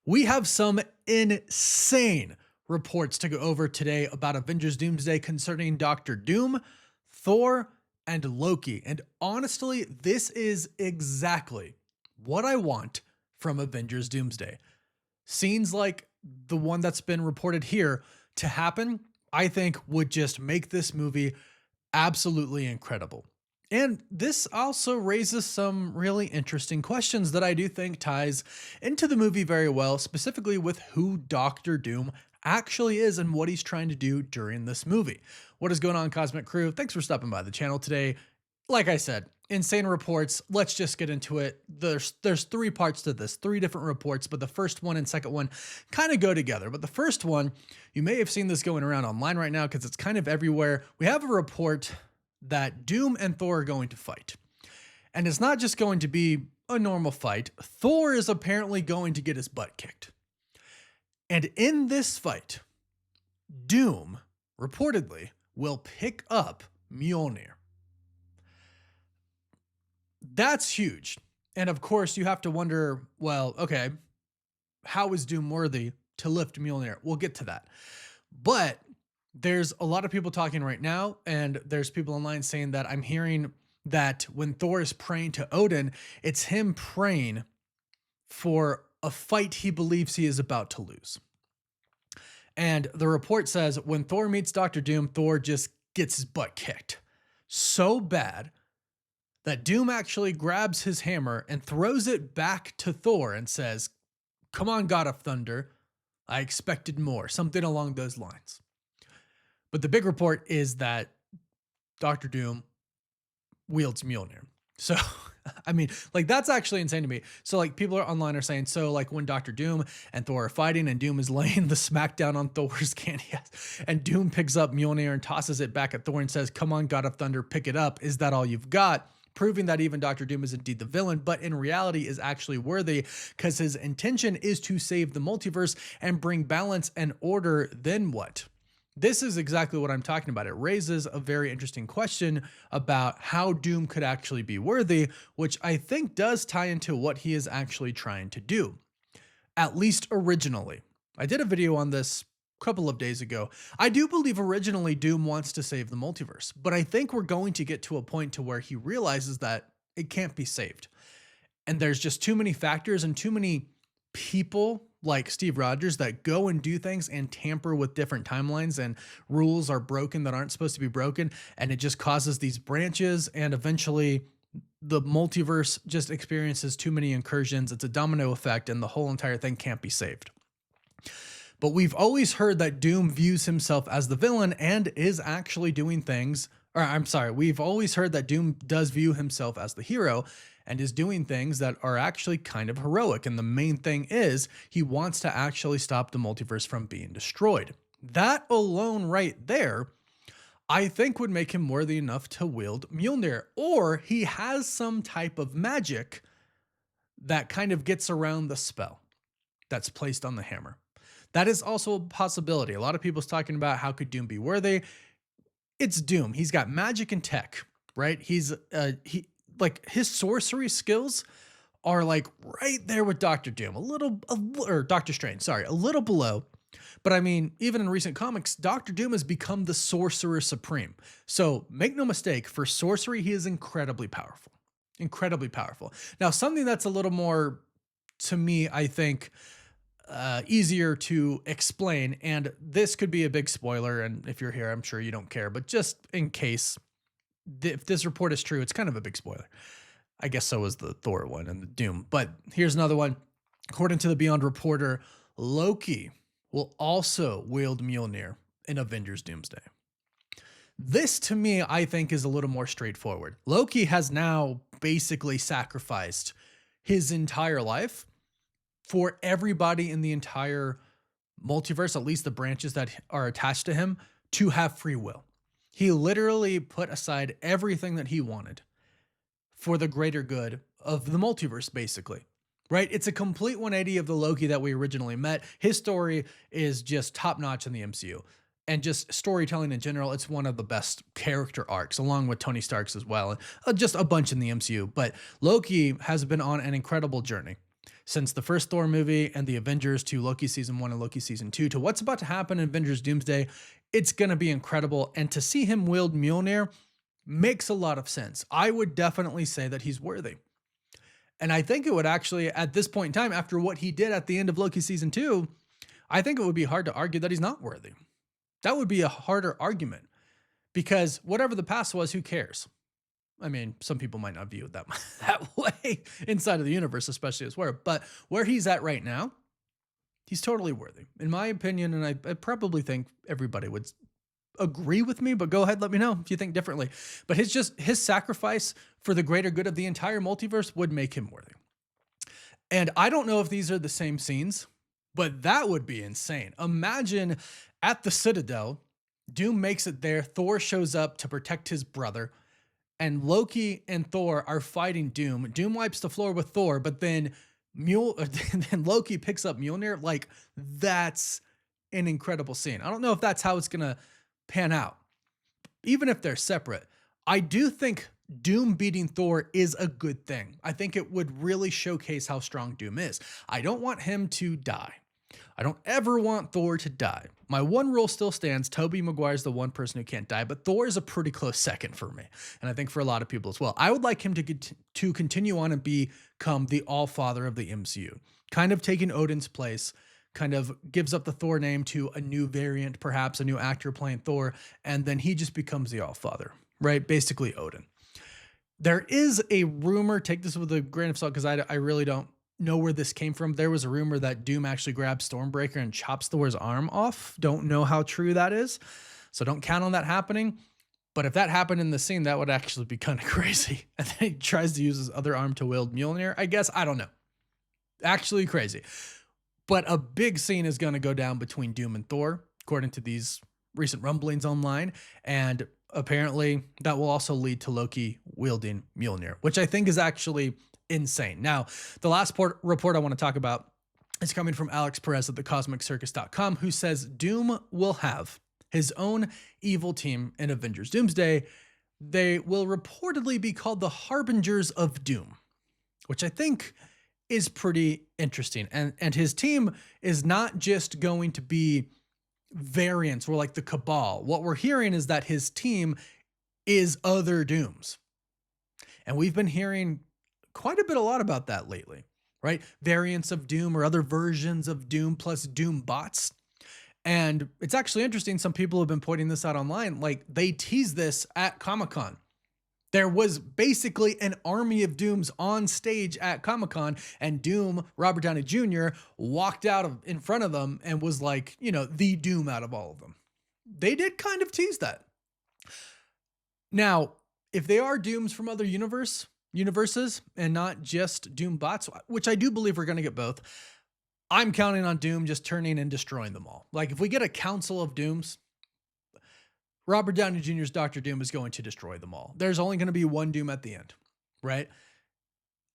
We have some insane reports to go over today about Avengers Doomsday concerning Doctor Doom, Thor, and Loki. And honestly, this is exactly what I want from Avengers Doomsday. Scenes like the one that's been reported here to happen, I think would just make this movie absolutely incredible. And this also raises some really interesting questions that I do think ties into the movie very well, specifically with who Doctor Doom actually is and what he's trying to do during this movie. What is going on, Cosmic Crew? Thanks for stopping by the channel today. Like I said, insane reports. Let's just get into it. There's three parts to this, three different reports, but the first one and second one kind of go together. But the first one, you may have seen this going around online right now because it's kind of everywhere. We have a report that Doom and Thor are going to fight. And it's not just going to be a normal fight. Thor is apparently going to get his butt kicked. And in this fight, Doom, reportedly, will pick up Mjolnir. That's huge. And of course, you have to wonder, well, okay, how is Doom worthy to lift Mjolnir? We'll get to that. But there's a lot of people talking right now, and there's people online saying that I'm hearing that when Thor is praying to Odin, it's him praying for a fight he believes he is about to lose. And the report says when Thor meets Doctor Doom, Thor just gets his butt kicked so bad that Doom actually grabs his hammer and throws it back to Thor and says, "Come on, God of Thunder, I expected more," something along those lines. But the big report is that Doctor Doom wields Mjolnir. So, I mean, like, that's actually insane to me. So, like, people are online are saying, so, like, when Doctor Doom and Thor are fighting and Doom is laying the smackdown on Thor's candy, and Doom picks up Mjolnir and tosses it back at Thor and says, "Come on, God of Thunder, pick it up. Is that all you've got?" Proving that even Doctor Doom is indeed the villain, but in reality is actually worthy because his intention is to save the multiverse and bring balance and order. Then what? This is exactly what I'm talking about. It raises a very interesting question about how Doom could actually be worthy, which I think does tie into what he is actually trying to do, at least originally. I did a video on this a couple of days ago. I do believe originally Doom wants to save the multiverse, but I think we're going to get to a point to where he realizes that it can't be saved. And there's just too many factors and too many people like Steve Rogers that go and do things and tamper with different timelines, and rules are broken that aren't supposed to be broken. And it just causes these branches, and eventually the multiverse just experiences too many incursions. It's a domino effect, and the whole entire thing can't be saved. But we've always heard that Doom views himself as the villain and is actually doing things, or I'm sorry, we've always heard that Doom does view himself as the hero and is doing things that are actually kind of heroic. And the main thing is he wants to actually stop the multiverse from being destroyed. That alone right there, I think would make him worthy enough to wield Mjolnir, or he has some type of magic that kind of gets around the spell that's placed on the hammer. That is also a possibility. A lot of people's talking about how could Doom be worthy. It's Doom. He's got magic and tech, right? Like his sorcery skills are like right there with Doctor Doom, or Doctor Strange, sorry, a little below. But I mean, even in recent comics, Doctor Doom has become the Sorcerer Supreme. So make no mistake, for sorcery, he is incredibly powerful, incredibly powerful. Now, something that's a little more, to me, I think, easier to explain, and this could be a big spoiler, and if you're here, I'm sure you don't care, but just in case, if this report is true, it's kind of a big spoiler. I guess so was the Thor one and the Doom. But here's another one. According to the Beyond reporter, Loki will also wield Mjolnir in Avengers Doomsday. This, to me, I think is a little more straightforward. Loki has now basically sacrificed his entire life for everybody in the entire multiverse, at least the branches that are attached to him, to have free will. He literally put aside everything that he wanted for the greater good of the multiverse, basically, right? It's a complete 180 of the Loki that we originally met. His story is just top notch in the MCU. and just storytelling in general, it's one of the best character arcs, along with Tony Stark's as well, and just a bunch in the MCU. But Loki has been on an incredible journey. since the first Thor movie and the Avengers to Loki season 1 and Loki season 2 to what's about to happen in Avengers Doomsday, it's going to be incredible. And to see him wield Mjolnir makes a lot of sense. I would definitely say that he's worthy. And I think it would actually, at this point in time, after what he did at the end of Loki season 2, I think it would be hard to argue that he's not worthy. That would be a harder argument because whatever the past was, who cares? I mean, some people might not view it that way inside of the universe, especially as where, but where he's at right now, he's totally worthy, in my opinion. And I probably think everybody would agree with me, but go ahead, let me know if you think differently. But his sacrifice for the greater good of the entire multiverse would make him worthy. And I don't know if these are the same scenes, but that would be insane. Imagine at the Citadel, Doom makes it there, Thor shows up to protect his brother, and Loki and Thor are fighting Doom. Doom wipes the floor with Thor, but then then Loki picks up Mjolnir. Like, that's an incredible scene. I don't know if that's how it's gonna pan out. Even if they're separate, I do think Doom beating Thor is a good thing. I think it would really showcase how strong Doom is. I don't want him to die. I don't ever want Thor to die. My one rule still stands. Tobey Maguire's the one person who can't die, but Thor is a pretty close second for me. And I think for a lot of people as well. I would like him to continue on and become the all-father of the MCU. Kind of taking Odin's place, kind of gives up the Thor name to a new variant, perhaps a new actor playing Thor, and then he just becomes the all-father, right? Basically Odin. There is a rumor, take this with a grain of salt because I really don't know where this came from. There was a rumor that Doom actually grabs Stormbreaker and chops Thor's arm off. Don't know how true that is, so don't count on that happening. But if that happened in the scene, that would actually be kind of crazy. And then he tries to use his other arm to wield Mjolnir, I guess. I don't know. Actually crazy. But a big scene is going to go down between Doom and Thor, according to these recent rumblings online. And apparently that will also lead to Loki wielding Mjolnir, which I think is actually insane. Now, the last report I want to talk about is coming from Alex Perez at thecosmiccircus.com, who says Doom will have his own evil team in Avengers Doomsday. They will reportedly be called the Harbingers of Doom, which I think is pretty interesting. And his team is not just going to be variants or like the Cabal. What we're hearing is that his team is other Dooms. And we've been hearing quite a lot about that lately, right? Variants of Doom or other versions of Doom plus Doom bots. And it's actually interesting. Some people have been pointing this out online. Like, they teased this at Comic-Con. There was basically an army of Dooms on stage at Comic-Con, and Doom, Robert Downey Jr., walked out in front of them and was like, you know, the Doom out of all of them. They did kind of tease that. Now, if they are Dooms from other universes and not just Doom bots, which I do believe we're going to get both, I'm counting on Doom just turning and destroying them all. Like, if we get a council of Dooms, Robert Downey Jr.'s Doctor Doom is going to destroy them all. There's only going to be one Doom at the end, right?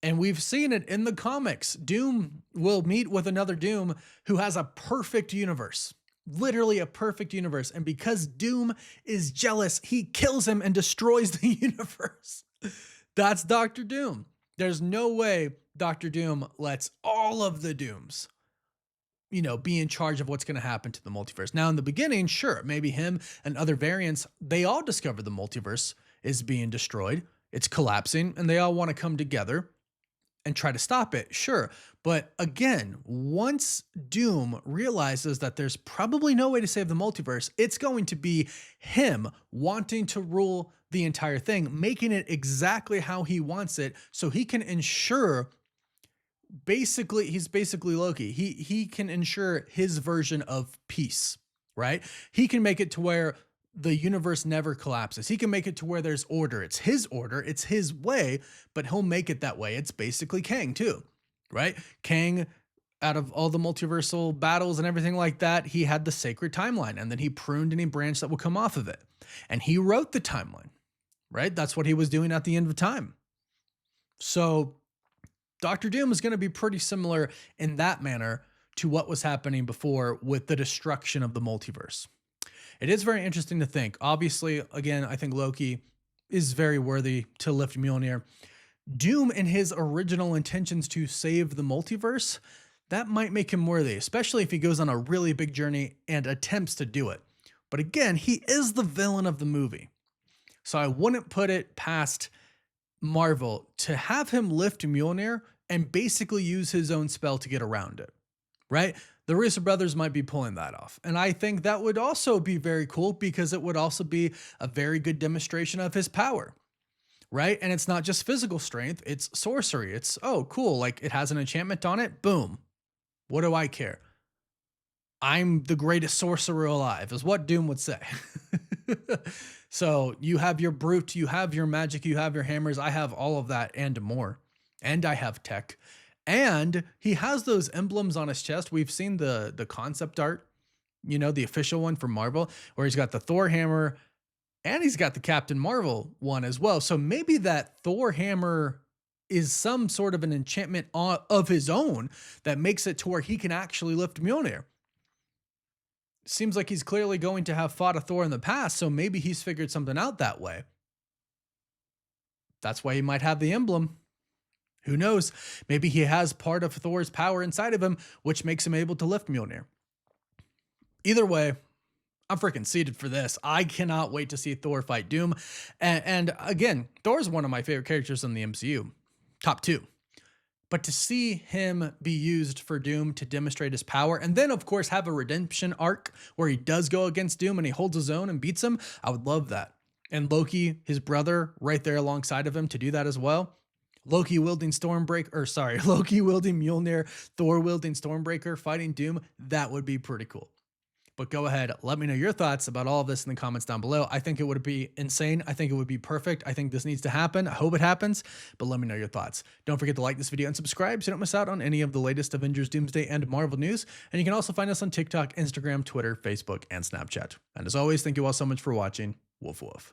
And we've seen it in the comics. Doom will meet with another Doom who has a perfect universe, literally a perfect universe. And because Doom is jealous, he kills him and destroys the universe. That's Doctor Doom. There's no way Doctor Doom lets all of the Dooms, you know, be in charge of what's going to happen to the multiverse. Now, in the beginning, sure, maybe him and other variants, they all discover the multiverse is being destroyed. It's collapsing, and they all want to come together and try to stop it. Sure. But again, once Doom realizes that there's probably no way to save the multiverse, it's going to be him wanting to rule the entire thing, making it exactly how he wants it so he can ensure he's basically Loki. He can ensure his version of peace, right? He can make it to where the universe never collapses. He can make it to where there's order. It's his way, but he'll make it that way. It's basically Kang too, right? Kang, out of all the multiversal battles and everything like that, he had the sacred timeline, and then he pruned any branch that would come off of it. And he wrote the timeline, right? That's what he was doing at the end of time. So Doctor Doom is going to be pretty similar in that manner to what was happening before with the destruction of the multiverse. It is very interesting to think. Obviously, again, I think Loki is very worthy to lift Mjolnir. Doom and his original intentions to save the multiverse, that might make him worthy, especially if he goes on a really big journey and attempts to do it. But again, he is the villain of the movie. So I wouldn't put it past Marvel to have him lift Mjolnir and basically use his own spell to get around it, right? The Russo brothers might be pulling that off. And I think that would also be very cool because it would also be a very good demonstration of his power, right? And it's not just physical strength, it's sorcery. It's, oh, cool. Like it has an enchantment on it. Boom. What do I care? I'm the greatest sorcerer alive, is what Doom would say. So you have your brute, you have your magic, you have your hammers. I have all of that and more. And I have tech. And he has those emblems on his chest. We've seen the concept art, you know, the official one from Marvel, where he's got the Thor hammer and he's got the Captain Marvel one as well. So maybe that Thor hammer is some sort of an enchantment of his own that makes it to where he can actually lift Mjolnir. Seems like he's clearly going to have fought a Thor in the past, so maybe he's figured something out that way. That's why he might have the emblem. Who knows? Maybe he has part of Thor's power inside of him, which makes him able to lift Mjolnir. Either way, I'm freaking seated for this. I cannot wait to see Thor fight Doom. And again, Thor's one of my favorite characters in the MCU. Top 2. But to see him be used for Doom to demonstrate his power, and then of course have a redemption arc where he does go against Doom and he holds his own and beats him, I would love that. And Loki, his brother, right there alongside of him to do that as well. Loki wielding Loki wielding Mjolnir, Thor wielding Stormbreaker, fighting Doom, that would be pretty cool. But go ahead, let me know your thoughts about all of this in the comments down below. I think it would be insane. I think it would be perfect. I think this needs to happen. I hope it happens, but let me know your thoughts. Don't forget to like this video and subscribe so you don't miss out on any of the latest Avengers Doomsday and Marvel news. And you can also find us on TikTok, Instagram, Twitter, Facebook, and Snapchat. And as always, thank you all so much for watching. Woof woof.